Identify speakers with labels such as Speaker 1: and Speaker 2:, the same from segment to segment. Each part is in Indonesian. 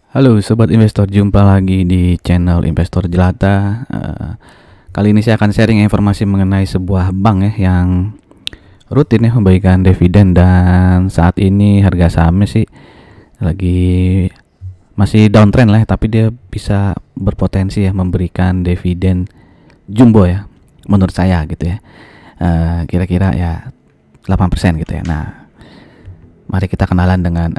Speaker 1: Halo Sobat Investor, jumpa lagi di channel Investor Jelata. Kali ini saya akan sharing informasi mengenai sebuah bank ya yang rutin ya membagikan dividen, dan saat ini harga sahamnya sih lagi masih downtrend lah, tapi dia bisa berpotensi ya memberikan dividen jumbo ya menurut saya gitu ya. Kira-kira ya 8% gitu ya. Nah, mari kita kenalan dengan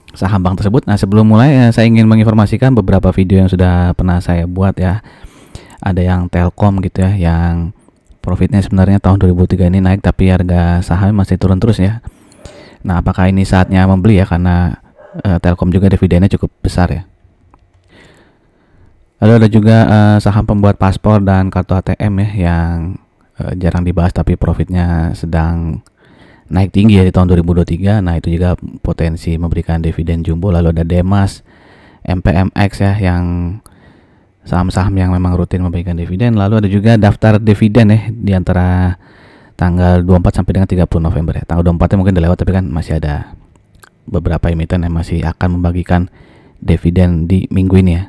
Speaker 1: saham bank tersebut. Nah, sebelum mulai saya ingin menginformasikan beberapa video yang sudah pernah saya buat ya. Ada yang Telkom gitu ya, yang profitnya sebenarnya tahun 2003 ini naik, tapi harga saham masih turun terus ya. Nah, apakah ini saatnya membeli ya, karena Telkom juga dividennya cukup besar ya. Lalu ada juga saham pembuat paspor dan kartu ATM ya, yang jarang dibahas tapi profitnya sedang naik tinggi ya di tahun 2023. Nah, itu juga potensi memberikan dividen jumbo. Lalu ada Demas, MPMX ya, yang saham-saham yang memang rutin memberikan dividen. Lalu ada juga daftar dividen ya di antara tanggal 24 sampai dengan 30 November ya. Tanggal 24 mungkin udah lewat, tapi kan masih ada beberapa emiten yang masih akan membagikan dividen di minggu ini ya,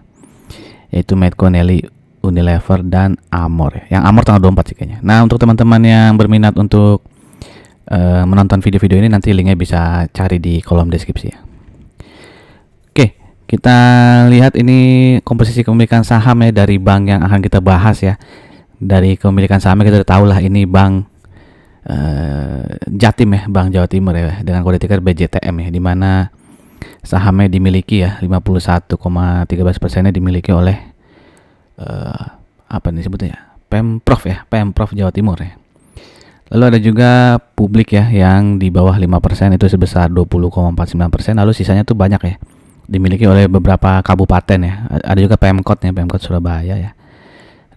Speaker 1: yaitu Medco, Nelly, Unilever, dan Amor ya. Yang Amor tanggal 24 sih kayaknya. Nah, untuk teman-teman yang berminat untuk menonton video-video ini, nanti linknya bisa cari di kolom deskripsi ya. Oke, kita lihat ini komposisi kepemilikan saham ya dari bank yang akan kita bahas ya. Dari kepemilikan sahamnya kita udah tahu lah, ini bank Jatim ya, Bank Jawa Timur ya, dengan kode ticker BJTM ya, di mana sahamnya dimiliki ya 51,13%-nya dimiliki oleh apa nih sebutnya ya, Pemprov Jawa Timur ya. Lalu ada juga publik ya, yang di bawah 5% itu sebesar 20,49%. Lalu sisanya tuh banyak ya, dimiliki oleh beberapa kabupaten ya. Ada juga Pemkot ya, Pemkot Surabaya ya.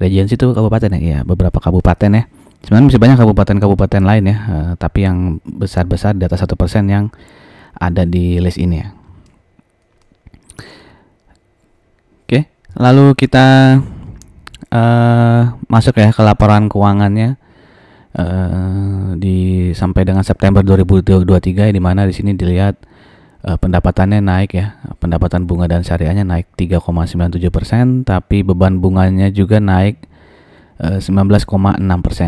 Speaker 1: Regensi itu kabupaten ya, iya, beberapa kabupaten ya. Sebenarnya masih banyak kabupaten-kabupaten lain ya, tapi yang besar-besar di atas 1% yang ada di list ini ya. Oke, lalu kita masuk ya ke laporan keuangannya. Sampai dengan September 2023 ya, di mana di sini dilihat pendapatannya naik ya, pendapatan bunga dan syariahnya naik 3,97%, tapi beban bunganya juga naik 19,6%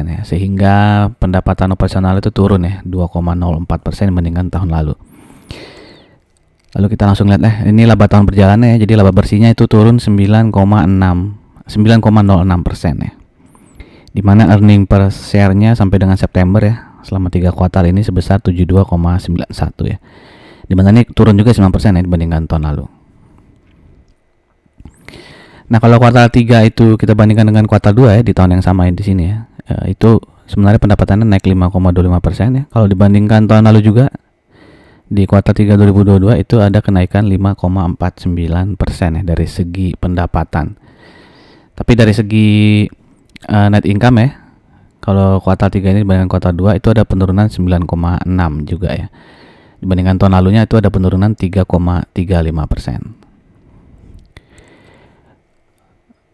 Speaker 1: ya, sehingga pendapatan operasional itu turun ya 2,04% dibandingkan tahun lalu. Lalu kita langsung lihat ini laba tahun berjalannya ya, jadi laba bersihnya itu turun 9,06% ya, dimana earning per share-nya sampai dengan September ya, selama 3 kuartal ini sebesar 72,91 ya, dimana ini turun juga 9% ya dibandingkan tahun lalu. Nah, kalau kuartal 3 itu kita bandingkan dengan kuartal 2 ya, di tahun yang sama di sini ya, itu sebenarnya pendapatannya naik 5,25% ya. Kalau dibandingkan tahun lalu juga di kuartal 3 2022 itu ada kenaikan 5,49% ya dari segi pendapatan. Tapi dari segi net income ya, kalau kuartal 3 ini dibandingkan kuartal 2 itu ada penurunan 9,6 juga ya. Dibandingkan tahun lalunya itu ada penurunan 3,35%.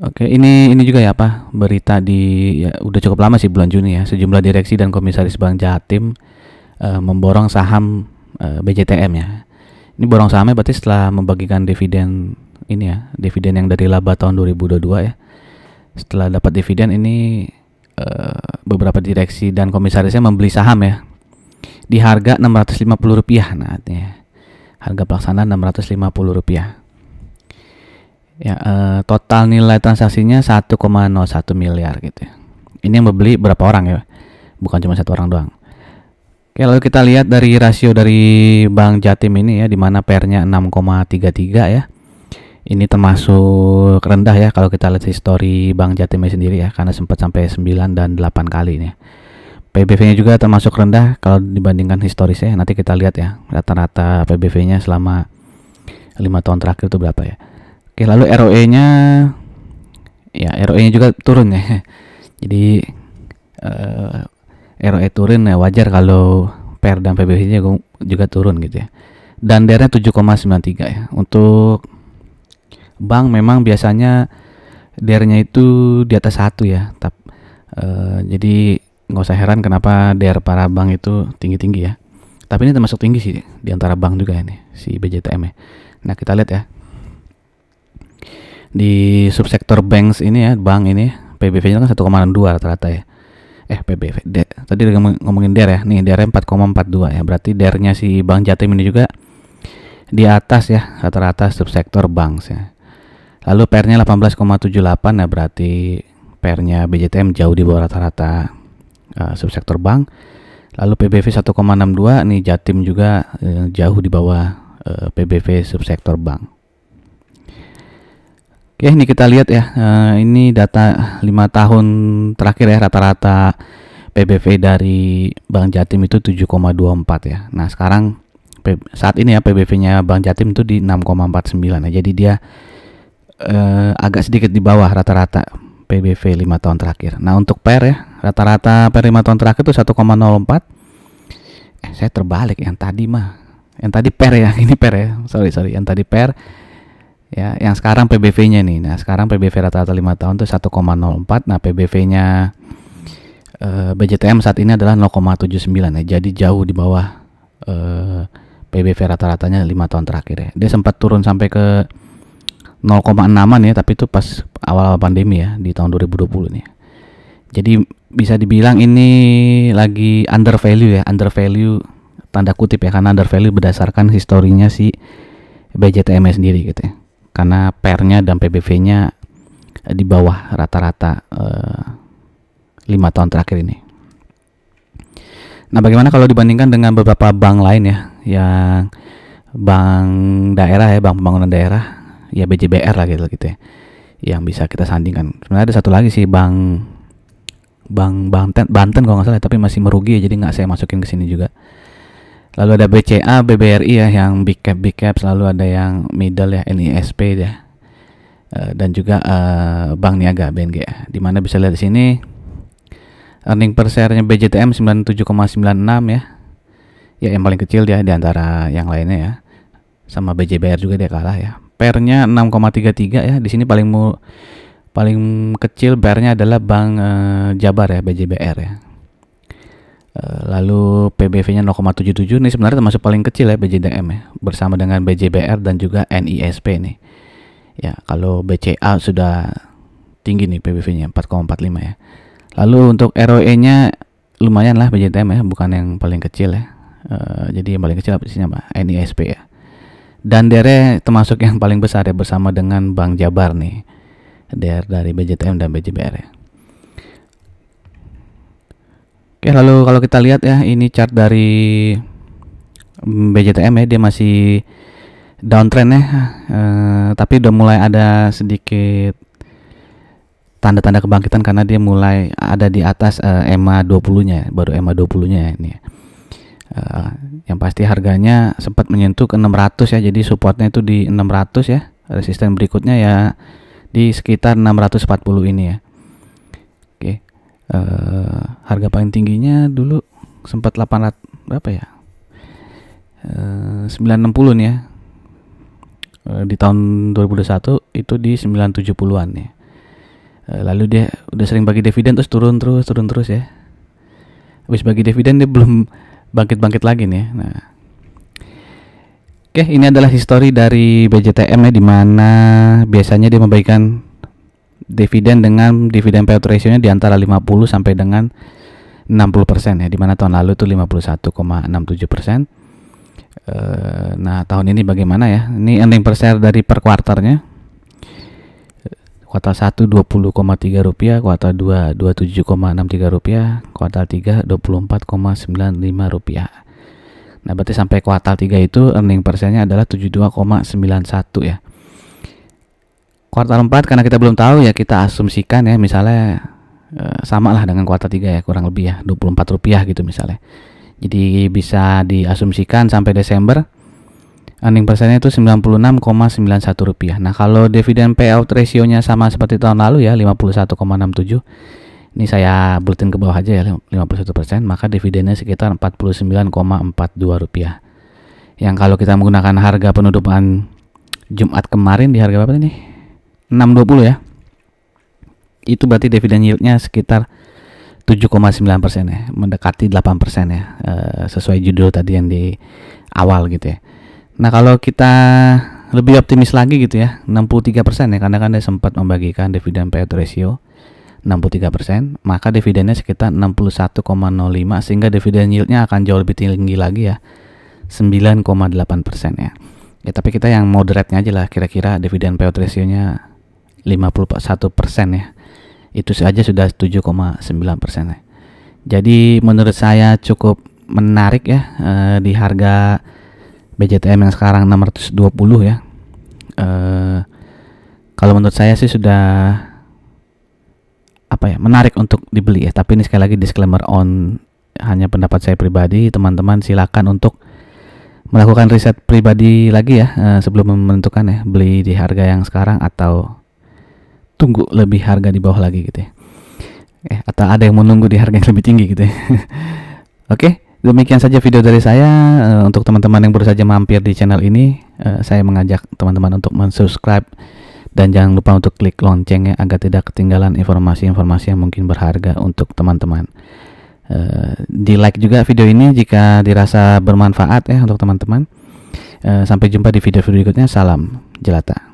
Speaker 1: Oke, ini juga ya berita ya udah cukup lama sih, bulan Juni ya. Sejumlah direksi dan komisaris Bank Jatim memborong saham BJTM ya. Ini borong sahamnya berarti setelah membagikan dividen ini ya, dividen yang dari laba tahun 2022 ya. Setelah dapat dividen ini beberapa direksi dan komisarisnya membeli saham ya di harga Rp650. Nah, artinya harga pelaksana Rp650 ya. Total nilai transaksinya 1,01 miliar gitu ya. Ini yang membeli berapa orang ya, bukan cuma satu orang doang. Oke, lalu kita lihat dari rasio dari Bank Jatim ini ya, dimana PR-nya 6,33 ya. Ini termasuk rendah ya kalau kita lihat histori Bank Jatim sendiri ya, karena sempat sampai 9 dan 8 kali ini. PBV-nya juga termasuk rendah kalau dibandingkan historisnya. Nanti kita lihat ya rata-rata PBV-nya selama 5 tahun terakhir itu berapa ya. Oke, lalu ROE-nya ya, ROE-nya juga turun ya. Jadi ROE turun ya, wajar kalau PR dan PBV-nya juga turun gitu ya. Dan DER-nya 7,93 ya. Untuk bank memang biasanya DER-nya itu di atas 1 ya. Jadi nggak usah heran kenapa DER para bank itu tinggi-tinggi ya. Tapi ini termasuk tinggi sih di antara bank juga ini si BJTM ya. Nah, kita lihat ya. Di subsektor banks ini ya, bank ini PBV-nya kan 1,2 rata-rata ya. PBV. Tadi ngomongin DER ya. Nih, DER 4,42 ya. Berarti DER-nya si Bank Jatim ini juga di atas ya rata-rata subsektor bank ya. Lalu PER-nya 18,78 ya, berarti PER-nya BJTM jauh di bawah rata-rata subsektor bank. Lalu PBV 1,62 nih, Jatim juga jauh di bawah PBV subsektor bank. Oke, ini kita lihat ya, ini data 5 tahun terakhir ya, rata-rata PBV dari Bank Jatim itu 7,24 ya. Nah, sekarang saat ini ya PBV-nya Bank Jatim itu di 6,49 ya. Jadi dia agak sedikit di bawah rata-rata PBV 5 tahun terakhir. Nah, untuk PER ya, rata-rata PER 5 tahun terakhir itu 1,04. Saya terbalik, yang tadi PER ya, ini PER ya. Sorry, yang tadi PER ya, yang sekarang PBV-nya nih. Nah, sekarang PBV rata-rata 5 tahun itu 1,04. Nah, PBV-nya BJTM saat ini adalah 0,79 ya. Jadi jauh di bawah PBV rata-ratanya 5 tahun terakhir ya. Dia sempat turun sampai ke 0,6an ya, tapi itu pas awal pandemi ya, di tahun 2020 nih. Jadi bisa dibilang ini lagi undervalue ya, undervalue tanda kutip ya, karena undervalue berdasarkan historinya si BJTM sendiri gitu ya. Karena PER-nya dan PBV-nya di bawah rata-rata 5 tahun terakhir ini. Nah, bagaimana kalau dibandingkan dengan beberapa bank lain ya, yang bank daerah ya, bank pembangunan daerah ya, BJBR lah gitu ya, yang bisa kita sandingkan. Sebenarnya ada satu lagi sih, bank Banten kalau nggak salah, tapi masih merugi ya, jadi nggak saya masukin ke sini juga. Lalu ada BCA, BBRI ya, yang big cap, lalu ada yang middle ya, NISP ya, dan juga Bank Niaga, BNG ya. Dimana bisa lihat di sini earning per share-nya BJTM 97,96 ya. Ya, yang paling kecil dia di antara yang lainnya ya. Sama BJBR juga dia kalah ya. PER-nya 6,33 ya. Di sini paling kecil PER-nya adalah Bank Jabar ya, BJBR ya. Lalu PBV-nya 0,77. Ini sebenarnya termasuk paling kecil ya BJTM ya, bersama dengan BJBR dan juga NISP nih. Ya, kalau BCA sudah tinggi nih PBV-nya 4,45 ya. Lalu untuk ROE-nya lumayan lah BJTM ya, bukan yang paling kecil ya. Jadi yang paling kecil apa sih, NISP ya. Dan DER termasuk yang paling besar ya, bersama dengan Bank Jabar nih. DER dari BJTM dan BJBR ya. Oke, lalu kalau kita lihat ya, ini chart dari BJTM ya, dia masih downtrend ya, tapi udah mulai ada sedikit tanda-tanda kebangkitan karena dia mulai ada di atas EMA 20-nya, baru EMA 20-nya ya, ini. Yang pasti harganya sempat menyentuh ke 600 ya, jadi supportnya itu di 600 ya, resisten berikutnya ya di sekitar 640 ini ya. Oke. Harga paling tingginya dulu sempat 800 berapa ya? 960 nih ya. Di tahun 2021 itu di 970-an ya. Lalu dia udah sering bagi dividen terus turun terus ya. Habis bagi dividen dia belum bangkit lagi nih ya. Nah. Oke, ini adalah histori dari BJTM ya, di mana biasanya dia membagikan dividen dengan dividen payout ratio-nya di antara 50 sampai dengan 60% ya, di mana tahun lalu itu 51,67%. Nah, tahun ini bagaimana ya? Ini earning per share dari per kuartalnya. Kuartal 1 20,3 rupiah, kuartal 2 27,63 rupiah, kuartal 3 24,95 rupiah. Nah, berarti sampai kuartal 3 itu earning per share-nya adalah 72,91 ya. Kuartal 4 karena kita belum tahu ya, kita asumsikan ya, misalnya sama lah dengan kuartal 3 ya, kurang lebih ya 24 rupiah gitu misalnya. Jadi bisa diasumsikan sampai Desember earning per share-nya itu 96,91 rupiah. Nah, kalau dividen payout ratio-nya sama seperti tahun lalu ya, 51,67. Ini saya buletin ke bawah aja ya, 51%, maka dividennya sekitar 49,42 rupiah. Yang kalau kita menggunakan harga penutupan Jumat kemarin di harga berapa ini? 6.20 ya. Itu berarti dividen yield-nya sekitar 7,9% ya, mendekati 8% ya, sesuai judul tadi yang di awal gitu ya. Nah kalau kita lebih optimis lagi gitu ya, 63% ya, karena kan dia sempat membagikan dividen payout ratio 63%, maka dividennya sekitar 61,05, sehingga dividen yieldnya akan jauh lebih tinggi lagi ya, 9,8% ya. Ya tapi kita yang moderate-nya aja lah, kira-kira dividen payout ratio-nya 51% ya. Itu saja sudah 7,9% ya. Jadi menurut saya cukup menarik ya, di harga BJTM yang sekarang 620 ya. Kalau menurut saya sih sudah menarik untuk dibeli ya. Tapi ini sekali lagi disclaimer on, hanya pendapat saya pribadi. Teman-teman silakan untuk melakukan riset pribadi lagi ya, sebelum menentukan ya, beli di harga yang sekarang atau tunggu lebih harga di bawah lagi gitu ya. Atau ada yang menunggu di harga yang lebih tinggi gitu ya. Oke, demikian saja video dari saya. Untuk teman-teman yang baru saja mampir di channel ini, saya mengajak teman-teman untuk mensubscribe dan jangan lupa untuk klik lonceng ya, agar tidak ketinggalan informasi-informasi yang mungkin berharga untuk teman-teman. Di like juga video ini jika dirasa bermanfaat ya untuk teman-teman. Sampai jumpa di video berikutnya. Salam jelata.